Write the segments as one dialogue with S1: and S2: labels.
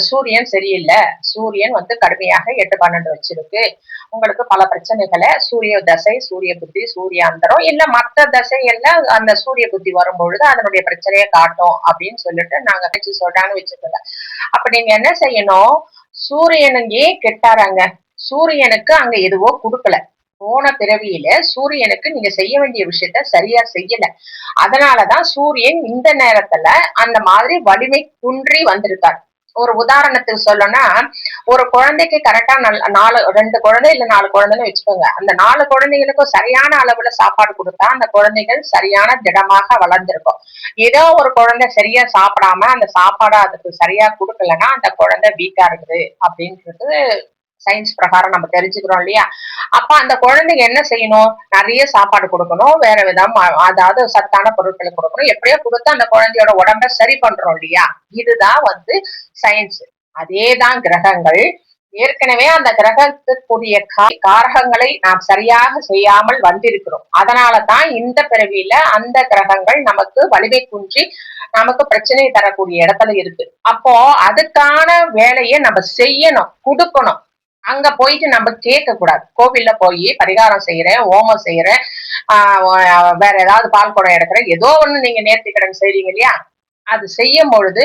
S1: சூரியன் சரியில்லை, சூரியன் கடுமையாக 8, 12 வச்சிருக்கு, உங்களுக்கு பல பிரச்சனைகளை சூரிய தசை, சூரிய புத்தி, சூரியாந்தரம் இல்ல மற்ற தசை எல்லாம் அந்த சூரிய புத்தி வரும்பொழுது அதனுடைய பிரச்சனையை காட்டும் அப்படின்னு சொல்லிட்டு நாங்க வச்சு சொல்றான்னு வச்சுக்கோங்க. அப்ப நீங்க என்ன செய்யணும், சூரியனுங்கே கெட்டாராங்க, சூரியனுக்கு அங்க எதுவோ கொடுக்கல, போன பிறவியில சூரியனுக்கு நீங்க செய்ய வேண்டிய விஷயத்த சரியா செய்யல, அதனாலதான் சூரியன் இந்த நேரத்துல அந்த மாதிரி வலிமை குன்றி வந்திருக்கார். ஒரு உதாரணத்துக்கு சொல்லணும்னா, ஒரு குழந்தைக்கு கரெக்டா 2 குழந்தை இல்ல 4 குழந்தைன்னு வச்சுக்கோங்க, அந்த 4 குழந்தைகளுக்கும் சரியான அளவுல சாப்பாடு கொடுத்தா அந்த குழந்தைகள் சரியான திடமாக வளர்ந்திருக்கும். ஏதோ ஒரு குழந்தை சரியா சாப்பிடாம அந்த சாப்பாடு அதுக்கு சரியா கொடுக்கலன்னா அந்த குழந்தை வீக்கா இருக்குது அப்படின்றது சயின்ஸ் பிரகாரம் நம்ம தெரிஞ்சுக்கிறோம் இல்லையா. அப்ப அந்த குழந்தைங்க என்ன செய்யணும், நிறைய சாப்பாடு கொடுக்கணும், வேற விதம் அதாவது சத்தான பொருட்களை கொடுக்கணும், எப்படியோ கொடுத்து அந்த குழந்தையோட உடம்ப சரி பண்றோம் இல்லையா. இதுதான் சயின்ஸ். அதேதான் கிரகங்கள். ஏற்கனவே அந்த கிரகத்துக்குரிய காரகங்களை நாம் சரியாக செய்யாமல் வந்திருக்கிறோம். அதனாலதான் இந்த பிறவியில அந்த கிரகங்கள் நமக்கு வலிமை குன்றி நமக்கு பிரச்சனை தரக்கூடிய இடத்துல இருக்கு. அப்போ அதுக்கான வேலையை நம்ம செய்யணும், கொடுக்கணும். அங்க போயிட்டு நம்ம கேட்க கூடாது. கோவில்ல போய் பரிகாரம் செய்யறேன், ஓமம் செய்யறேன், வேற ஏதாவது பால் குடம் எடுக்கிறேன், ஏதோ ஒண்ணு நீங்க நேர்த்திக்கடன் செய்றீங்க இல்லையா, அது செய்யும் பொழுது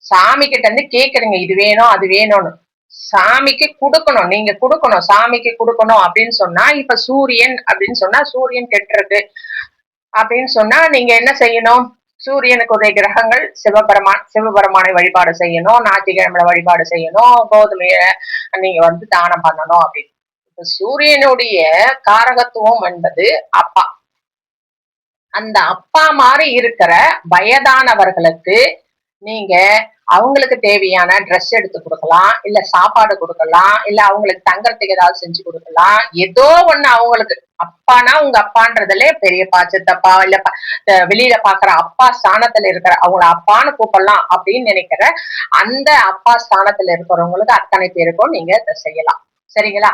S1: சாமி கிட்ட இருந்து கேக்குறீங்க, இது வேணும் அது வேணும்னு. சாமிக்கு கொடுக்கணும், நீங்க கொடுக்கணும், சாமிக்கு கொடுக்கணும் அப்படின்னு சொன்னா, இப்ப சூரியன் அப்படின்னு சொன்னா சூரியன் கெட்டுருக்கு அப்படின்னு சொன்னா நீங்க என்ன செய்யணும், சூரியனுக்கு உடைய கிரகங்கள் சிவபெருமானை வழிபாடு செய்யணும், ஞாயிற்றுக்கிழமை வழிபாடு செய்யணும், கோதுமைய நீங்க தானம் பண்ணணும் அப்படின்னு. இப்ப சூரியனுடைய காரகத்துவம் என்பது அப்பா. அந்த அப்பா மாதிரி இருக்கிற வயதானவர்களுக்கு நீங்க அவங்களுக்கு தேவையான ட்ரெஸ் எடுத்து கொடுக்கலாம், இல்ல சாப்பாடு கொடுக்கலாம், இல்ல அவங்களுக்கு தங்கறதுக்கு ஏதாவது செஞ்சு கொடுக்கலாம், ஏதோ ஒண்ணு அவங்களுக்கு. அப்பானா உங்க அப்பான்றதுல பெரியப்பா, சித்தப்பா, இல்ல வெளியில பாக்குற அப்பா ஸ்தானத்துல இருக்கிற அவங்கள அப்பான்னு கூப்பிடலாம் அப்படின்னு நினைக்கிற அந்த அப்பா ஸ்தானத்துல இருக்கிறவங்களுக்கு அத்தனை பேருக்கும் நீங்க இதை செய்யலாம். சரிங்களா.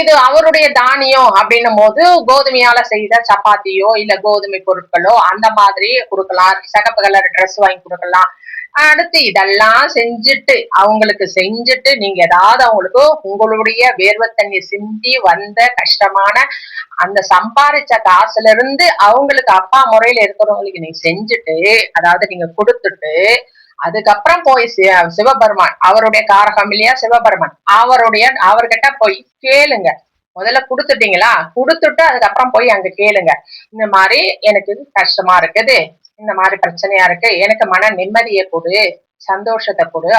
S1: இது அவருடைய தானியம் அப்படின்னும் போது கோதுமையால செய்த சப்பாத்தியோ இல்ல கோதுமை பொருட்களோ அந்த மாதிரி கொடுக்கலாம், சிகப்பு கலர் ட்ரெஸ் வாங்கி கொடுக்கலாம். அடுத்து இதெல்லாம் செஞ்சுட்டு அவங்களுக்கு செஞ்சுட்டு நீங்க ஏதாவது அவங்களுக்கு உங்களுடைய வேர்வை தண்ணி சிந்தி வந்த கஷ்டமான அந்த சம்பாதிச்ச காசுல இருந்து அவங்களுக்கு அப்பா முறையில இருக்கிறவங்களுக்கு நீங்க செஞ்சுட்டு, அதாவது நீங்க கொடுத்துட்டு அதுக்கப்புறம் போய் சிவபெருமான் அவருடைய காரகம் இல்லையா சிவபெருமான், அவர்கிட்ட போய் கேளுங்க. முதல்ல கொடுத்துட்டீங்களா, கொடுத்துட்டு அதுக்கப்புறம் போய் அங்க கேளுங்க, இந்த மாதிரி எனக்கு கஷ்டமா இருக்குது, இந்த மாதிரி பிரச்சனையா இருக்கு, எனக்கு மன நிம்மதியை கொடு, சந்தோஷத்தை கொடு.